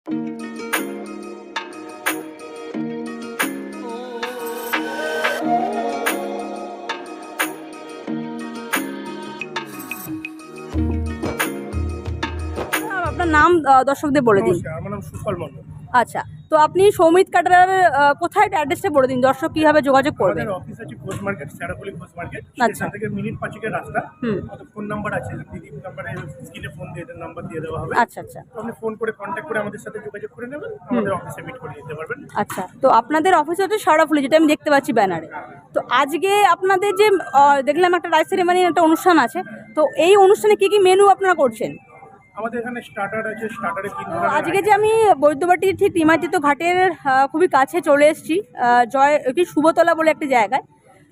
আপনার নাম দর্শকদের বলে দিন। আমার নাম সুফল মন্ডল। আচ্ছা, তো আপনি সৌমিত ক্যাটারার কোথায় অ্যাড্রেসটা বলে দিন, দর্শক কিভাবে যোগাযোগ করবে? আমাদের অফিস আছে ঘোষ মার্কেট, স্যারাপলি ঘোষ মার্কেট। আচ্ছা। সেখান থেকে মিনিট 5-এর রাস্তা। হুম। আমাদের ফোন নাম্বার আছে, দিদির নাম্বারে স্ক্রিনে ফোন দিয়ে নাম্বার দিয়ে দেওয়া হবে। আচ্ছা আচ্ছা তো আপনি ফোন করে কন্ট্যাক্ট করে আমাদের সাথে যোগাযোগ করে নেবেন, আমাদের অফিসে মিট করে দিতে পারবেন। আচ্ছা, তো আপনাদের অফিসে হচ্ছে শেওড়াফুলি, যেটা আমি দেখতে পাচ্ছি ব্যানারে। তো আজকে আপনাদের যে দেখলাম একটা রাইস সেরেমনি একটা অনুষ্ঠান আছে, তো এই অনুষ্ঠানে কি কি মেনু আপনারা করছেন? আমাদের এখানে স্টার্টার আছে, স্টার্টারে 3 তো ধরনের। আজকে যে আমি বৈদ্যবাটির ঠিক নিমাতীত ঘাটের খুবই কাছে চলে এসেছি, জয় কি শুভতলা বলে একটা জায়গায়।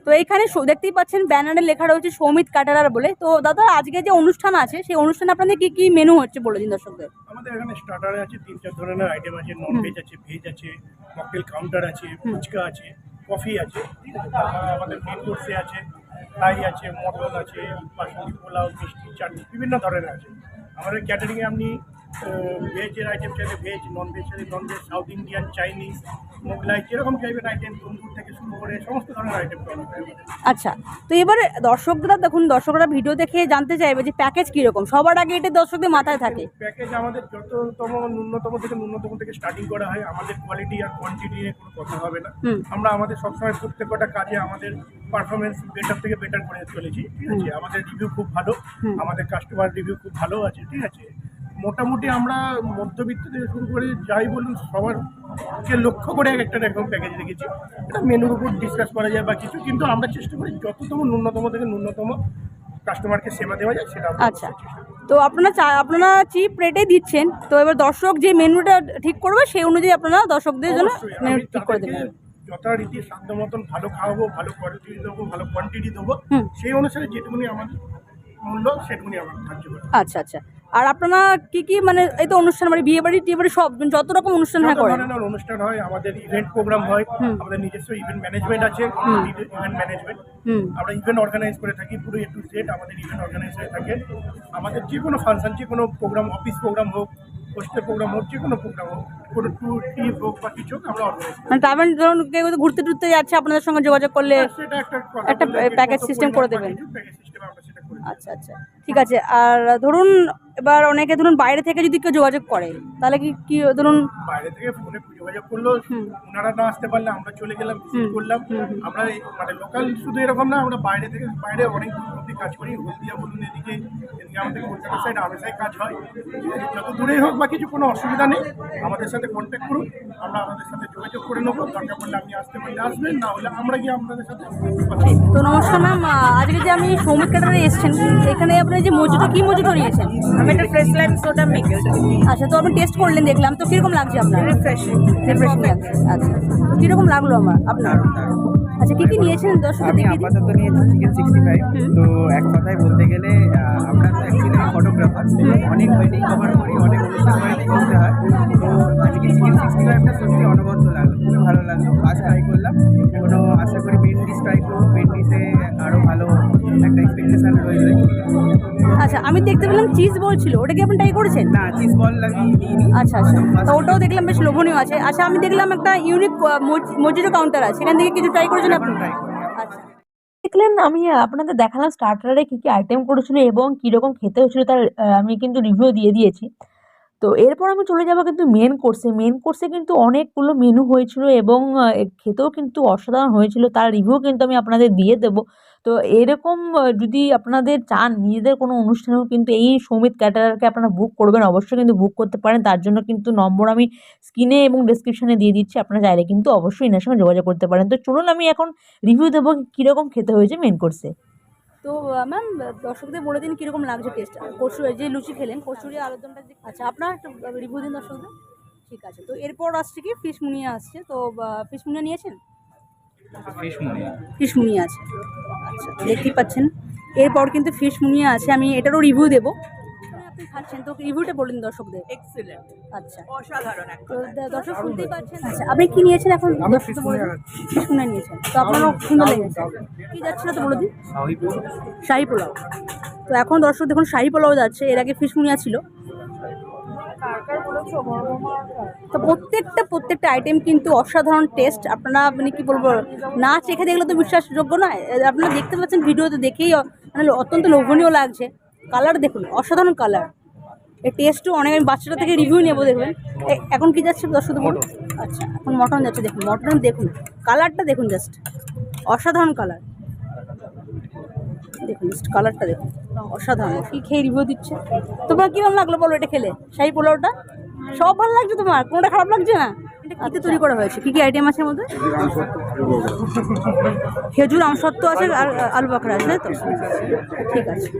তো এইখানে দেখতেই পাচ্ছেন ব্যানারে লেখা রয়েছে সৌমিত ক্যাটারার বলে। তো দাদা, আজকে যে অনুষ্ঠান আছে সেই অনুষ্ঠানে আপনাদের কি কি মেনু হচ্ছে বলে দিন দর্শকদের। আমাদের এখানে স্টার্টারে আছে 3-4 ধরনের আইটেম আছে। নন ভেজ আছে, ভেজ আছে, মকটেল কাউন্টার আছে, ফুচকা আছে, কফি আছে, ঠিক আছে। তারপরে আমাদের মেন কোর্সে আছে ফ্রাই আছে, মটন আছে, বাসন্তী পোলাও, মিষ্টি, চাটনি, বিভিন্ন ধরনের আছে। আমাদের ক্যাটারিংয়ে আপনি ভেজের আইটেম চাইলে ভেজ, নন ভেজ চাইলে non veg, south Indian, Chinese, Mughlai, যেরকম চাইবেন আইটেম, তন্দুর থেকে শুরু করে সমস্ত ধরনের আইটেম পাওয়া যাবে। আচ্ছা, তো এবারে দর্শকরা ভিডিও দেখে জানতে চাইবে যে প্যাকেজ কীরকম, সবার আগে এটা দর্শকদের মাথায় থাকে। প্যাকেজ আমাদের ন্যূনতম থেকে স্টার্টিং করা হয়। আমাদের কোয়ালিটি আর কোয়ান্টিটি নিয়ে কোনো কথা হবে না। আমরা আমাদের সবসময় প্রত্যেকটা কাজে আমাদের পারফরমেন্স বেটার থেকে বেটার করে চলেছি, ঠিক আছে। আমাদের রিভিউ খুব ভালো, আমাদের কাস্টমার রিভিউ খুব ভালো আছে, ঠিক আছে। মোটামুটি আমরা মধ্যবিত্ত থেকে শুরু করে যাই বলুন সবারকে লক্ষ্য করে একটা এরকম প্যাকেজ রেখেছি। এটা মেনুর উপর ডিসকাস করা যায় বা কিছু, কিন্তু আমরা চেষ্টা করি যততম ন্যূনতম থেকে ন্যূনতম কাস্টমারকে সেবা দেওয়া যায় সেটা। আচ্ছা, তো আপনারা চিপ রেটে দিচ্ছেন, তো এবার দর্শক যে মেনুটা ঠিক করবে সেই অনুযায়ী আপনারা দর্শকদের জন্য মেনু ঠিক করে দেবেন। যথারীতি সাধ্য মতন ভালো খাওয়াবো, ভালো কোয়ালিটি দেবো, ভালো কোয়ান্টিটি দেবো, সেই অনুসারে যেটুকুনি আমাদের মূল্য সেটুকুনি আমরা ধার্য করি। আচ্ছা আচ্ছা, আর আপনারা কি কি মানে এই তো অনুষ্ঠান মানে বিয়ে বাড়ি টিয়ে বাড়ি সব যত রকম অনুষ্ঠান হয় করেন? অনুষ্ঠান হয়, আমাদের ইভেন্ট প্রোগ্রাম হয়, আমাদের নিজস্ব ইভেন্ট ম্যানেজমেন্ট আছে, ইভেন্ট ম্যানেজমেন্ট। আমরা ইভেন্ট অর্গানাইজ করে থাকি, পুরো A to Z আমাদের ইভেন্ট অর্গানাইজ হয়ে থাকে। আমাদের যে কোনো ফাংশন, যে কোনো প্রোগ্রাম, অফিস প্রোগ্রাম হোক, হোস্টেল প্রোগ্রাম হোক, যে কোনো প্রোগ্রাম হোক, কোনো ট্যুর টিপ হোক বা কিছু হোক, আমরা অর্গানাইজ করি। মানে তার মানে ধরুন কেউ ঘুরতে টুরতে যাচ্ছে, আপনাদের সঙ্গে যোগাযোগ করলে সেটা একটা প্যাকেজ সিস্টেম করে দেবেন। প্যাকেজ সিস্টেম আমরা সেটা করি। আচ্ছা আচ্ছা, ঠিক আছে। আর ধরুন এবার অনেকে ধরুন বাইরে থেকে যদি কেউ যোগাযোগ করে, তাহলে কি ধরুন বাইরে থেকে ফোনে যোগাযোগ করলো, ওনারা না আসতে পারলে আমরা চলে গেলাম, ভিজিট করলাম। আমরা মানে লোকাল শুধু এরকম না, আমরা বাইরে অনেক দূর অব্দি কাজ করি। হলদিয়া বলুন, এদিকে আমাদের কলকাতা সাইড আমেসায় কাজ হয়। যত দূরেই হোক বা কিছু কোনো অসুবিধা নেই, আমাদের সাথে কন্ট্যাক্ট করুন, আমরা আমাদের সাথে যোগাযোগ করে নেবো। দরকার পড়লে আপনি আসতে পারলে আসবেন, না হলে আমরা গিয়ে আপনাদের সাথে। তো নমস্কার ম্যাম, আজকে যে আমি সৌমিত ক্যাটারে এসেছেন, এখানে আপনার যে মজুটো কি মজুটো নিয়েছেন? আমি একটা ফ্রেশ লাইম সোডা মিক্স। আচ্ছা, তো আপনি টেস্ট করলেন, দেখলাম, তো কিরকম লাগছে আপনার? রিফ্রেশিং লাগছে। আচ্ছা, তো কিরকম লাগলো আপনার? আচ্ছা, কি কি নিয়েছেন দর্শক? আমি আপাতত নিয়েছি চিকেন 65। তো এক কথায় বলতে গেলে আমরা তো অ্যাকচুয়ালি ফটোগ্রাফার, অনেক ওয়েডিং কভার করি, অনেক অনুষ্ঠান বাড়িতে করতে হয়। তো আজকে চিকেন 65টা সত্যি অনবদ্য লাগলো, খুবই ভালো লাগলো। ফার্স্ট ট্রাই করলাম, এখনো আশা করি মেন ডিশ ট্রাই করবো। মেন ডিশে আরও ভালো একটা এক্সপেকটেশন রয়েছে। আচ্ছা, আমি দেখতে পেলাম চিজ বল ছিল, ওটা কি আপনি ট্রাই করেছেন? না, চিজ বল আমি নিইনি। আচ্ছা আচ্ছা, তো ওটাও দেখলাম বেশ লোভনীয় আছে। আচ্ছা, আমি দেখলাম একটা ইউনিক মজিটো কাউন্টার আছে, সেখান থেকে কিছু ট্রাই করেছেন আপনি? আচ্ছা, দেখলেন আমি আপনাদের দেখালাম স্টার্টারে কী কী আইটেম করেছিল এবং কীরকম খেতে হয়েছিল, তার আমি কিন্তু রিভিউ দিয়ে দিয়েছি। তো এরপর আমি চলে যাবো কিন্তু মেন কোর্সে কিন্তু অনেকগুলো মেনু হয়েছিল এবং খেতেও কিন্তু অসাধারণ হয়েছিল, তার রিভিউ কিন্তু আমি আপনাদের দিয়ে দেবো। তো এরকম যদি আপনাদের চান নিজেদের কোনো অনুষ্ঠানেও কিন্তু এই সৌমিত ক্যাটারারকে আপনারা বুক করবেন, অবশ্যই কিন্তু বুক করতে পারেন। তার জন্য কিন্তু নম্বর আমি স্ক্রিনে এবং ডেসক্রিপশানে দিয়ে দিচ্ছি, আপনারা চাইলে কিন্তু অবশ্যই এনার সঙ্গে যোগাযোগ করতে পারেন। তো চলুন আমি এখন রিভিউ দেবো কীরকম খেতে হয়েছে মেন কোর্সে। তো ম্যাম, দর্শকদের বলে দিন কীরকম লাগছে টেস্ট, কচুরি যে লুচি খেলেন, কচুরি আলুরদমটা যে। আচ্ছা, আপনার একটা রিভিউ দিন দর্শকদের। ঠিক আছে, তো এরপর আসছে কি ফিশ মুনিয়া আসছে, তো ফিশ মুনিয়া নিয়েছেন? ফিশ মুনিয়া আছে। আচ্ছা, দেখতেই পাচ্ছেন এরপর কিন্তু ফিশ মুনিয়া আছে, আমি এটারও রিভিউ দেবো। আপনি খাচ্ছেন, তো রিভিউটা বলুন দর্শকদের। এক্সিলেন্ট, আচ্ছা, অসাধারণ তো দর্শক শুনতেই পাচ্ছেন। আচ্ছা, আপনি কি নিয়েছেন এখন? ফিশ মুনিয়া নিয়েছেন, তো আপনারও সুন্দর লেগেছে। কী যাচ্ছিল তো বলে দিন। শাহী পোলাও। তো এখন দর্শক দেখুন শাহী পোলাও যাচ্ছে, এর আগে ফিশ মুনিয়া ছিল। তো প্রত্যেকটা আইটেম কিন্তু অসাধারণ টেস্ট। আপনারা মানে কি বলবো, না চেখে দেখলে তো বিশ্বাসযোগ্য নয়। আপনারা দেখতে পাচ্ছেন ভিডিওতে, দেখেই মানে অত্যন্ত লোভনীয় লাগছে। কালার দেখুন, অসাধারণ কালার। এই টেস্টও অনেক, আমি বাচ্চাটা থেকে রিভিউ নেবো। দেখবেন এখন কি যাচ্ছে দর্শক বলুন। আচ্ছা, এখন মটন যাচ্ছে। দেখুন মটন, দেখুন কালারটা দেখুন, জাস্ট অসাধারণ কালার। দেখুন কালারটা দেখুন, অসাধারণ। কি খেয়ে রিভিউ দিচ্ছে। তোমার কিরকম লাগলো বলো এটা খেলে? শাহী পোলাওটা সব ভালো লাগছে তোমার, কোনটা খারাপ লাগছে না? এটা কিতে তৈরি করা হয়েছে, কি কি আইটেম আছে এর মধ্যে? খেজুর আমসত্ত্ব আছে আর আলু বাখরা আছে, তাই তো? ঠিক আছে।